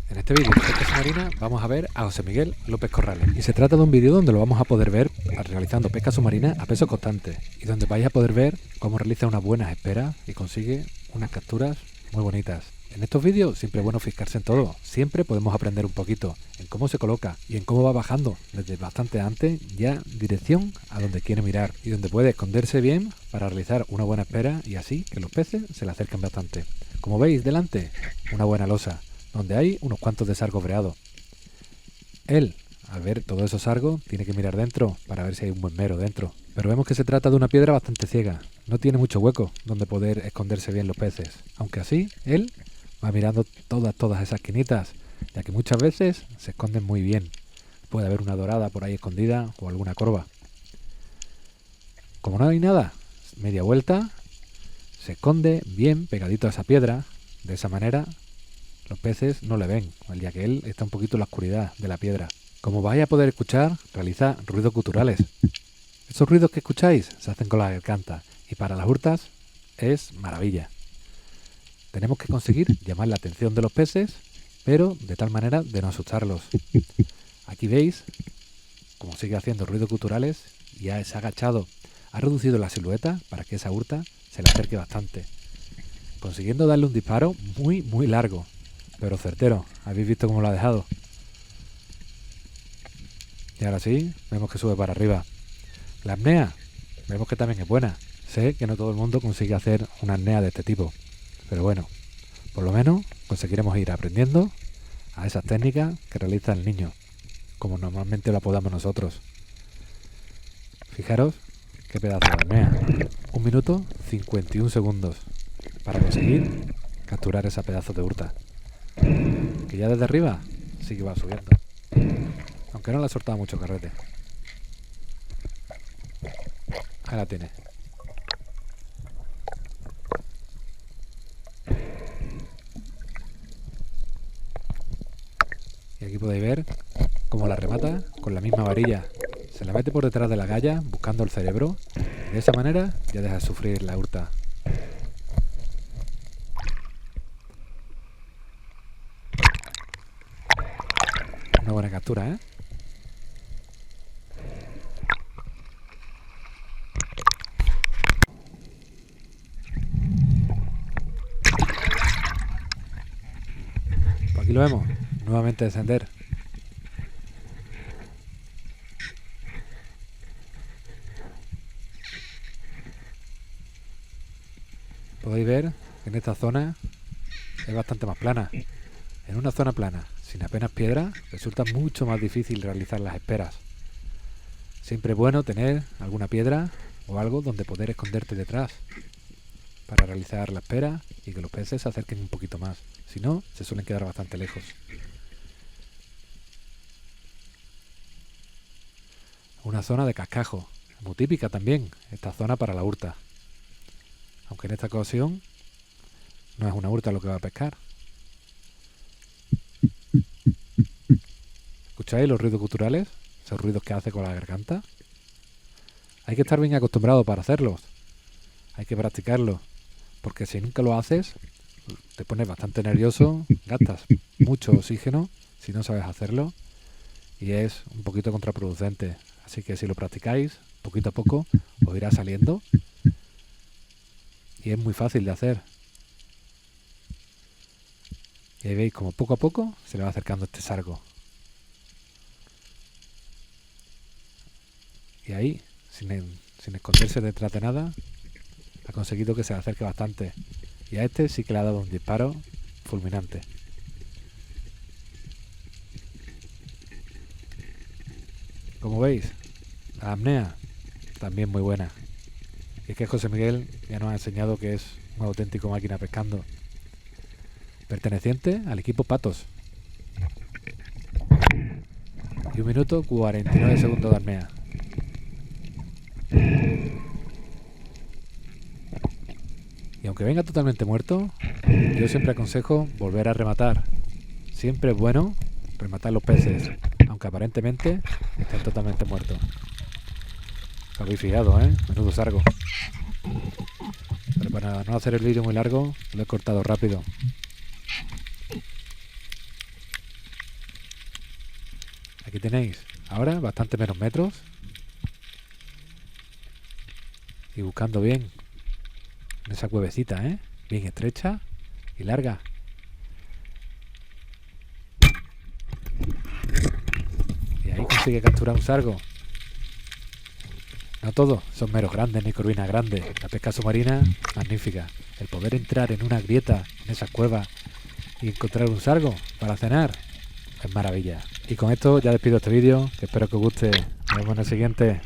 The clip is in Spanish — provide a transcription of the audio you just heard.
En este vídeo de pesca submarina vamos a ver a José Miguel López Corrales y se trata de un vídeo donde lo vamos a poder ver realizando pesca submarina a peso constante y donde vais a poder ver cómo realiza unas buenas esperas y consigue unas capturas muy bonitas. En estos vídeos siempre es bueno fijarse en todo, siempre podemos aprender un poquito en cómo se coloca y en cómo va bajando desde bastante antes ya dirección a donde quiere mirar y donde puede esconderse bien para realizar una buena espera y así que los peces se le acerquen bastante. Como veis delante, una buena losa donde hay unos cuantos de sargos breados. Él, al ver todos esos sargos, tiene que mirar dentro para ver si hay un buen mero dentro. Pero vemos que se trata de una piedra bastante ciega, no tiene mucho hueco donde poder esconderse bien los peces. Aunque así, él va mirando todas esas quinitas, ya que muchas veces se esconden muy bien. Puede haber una dorada por ahí escondida o alguna corva. Como no hay nada, media vuelta, se esconde bien pegadito a esa piedra. De esa manera los peces no le ven, ya que él está un poquito en la oscuridad de la piedra. Como vais a poder escuchar, realiza ruidos guturales. Esos ruidos que escucháis se hacen con la garganta y para las hurtas es maravilla. Tenemos que conseguir llamar la atención de los peces, pero de tal manera de no asustarlos. Aquí veis cómo sigue haciendo ruidos guturales y ya se ha agachado. Ha reducido la silueta para que esa hurta se le acerque bastante, consiguiendo darle un disparo muy largo, pero certero. ¿Habéis visto cómo lo ha dejado? Y ahora sí, vemos que sube para arriba. La apnea, vemos que también es buena. Sé que no todo el mundo consigue hacer una apnea de este tipo, pero bueno, por lo menos conseguiremos ir aprendiendo a esas técnicas que realiza el niño, como normalmente lo apodamos nosotros. Fijaros qué pedazo de apnea. 1 minuto 51 segundos para conseguir capturar esa pedazo de hurta, que ya desde arriba sí que va subiendo, aunque no le ha soltado mucho carrete. Ahí la tiene. Y aquí podéis ver cómo la remata con la misma varilla. Se la mete por detrás de la galla buscando el cerebro y de esa manera ya deja de sufrir la hurta. Una buena captura, ¿eh? Pues aquí lo vemos, nuevamente descender. Podéis ver que en esta zona es bastante más plana. En una zona plana, sin apenas piedra, resulta mucho más difícil realizar las esperas. Siempre es bueno tener alguna piedra o algo donde poder esconderte detrás para realizar la espera y que los peces se acerquen un poquito más. Si no, se suelen quedar bastante lejos. Una zona de cascajo, muy típica también, esta zona para la hurta. Aunque en esta ocasión no es una hurta lo que va a pescar. ¿Escucháis los ruidos guturales? Esos ruidos que hace con la garganta. Hay que estar bien acostumbrado para hacerlos. Hay que practicarlo. Porque si nunca lo haces, te pones bastante nervioso, gastas mucho oxígeno si no sabes hacerlo y es un poquito contraproducente. Así que si lo practicáis, poquito a poco os irá saliendo y es muy fácil de hacer. Y ahí veis como poco a poco se le va acercando este sargo. Y ahí, sin esconderse detrás de nada, ha conseguido que se le acerque bastante. Y a este sí que le ha dado un disparo fulminante. Como veis, la apnea también muy buena. Y es que José Miguel ya nos ha enseñado que es un auténtico máquina pescando. Perteneciente al equipo Patos. Y 1 minuto 49 segundos de apnea. Y aunque venga totalmente muerto, yo siempre aconsejo volver a rematar. Siempre es bueno rematar los peces, aunque aparentemente estén totalmente muertos. Lo habéis fijado, ¿eh? Menudo sargo. Pero para no hacer el vídeo muy largo, lo he cortado rápido. Aquí tenéis ahora bastante menos metros. Y buscando bien en esa cuevecita, bien estrecha y larga. Y ahí consigue capturar un sargo. No todos son meros grandes ni corvinas grandes. La pesca submarina, magnífica. El poder entrar en una grieta, en esa cueva, y encontrar un sargo para cenar, es maravilla. Y con esto ya despido este vídeo, que espero que os guste. Nos vemos en el siguiente.